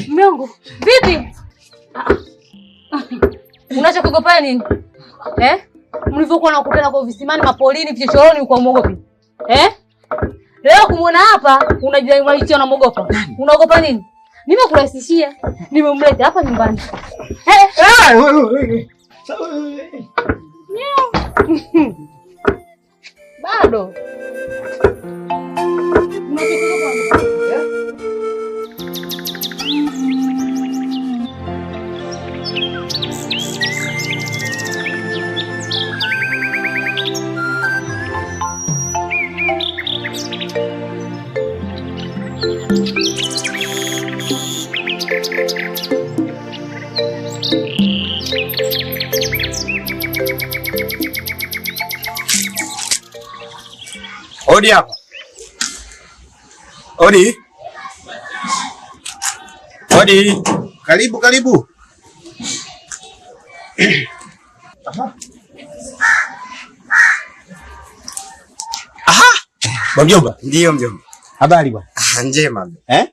Mume wangu, vipi? Unaacha kuogopa nini? Mlivyokuwa nakutana kwa visimani, mapolini, vichochoroni uko muogopi? Leo kumuona hapa unajidai unamuogopa. Unaogopa nini? Nimekurahisishia. Nimemleta hapa nyumbani. Bado. Odi hapa. Odi. Odi. Karibu, karibu. Aha. Aha. Mjomba. Ndio mjomba. Habari bwana. Njema. Eh?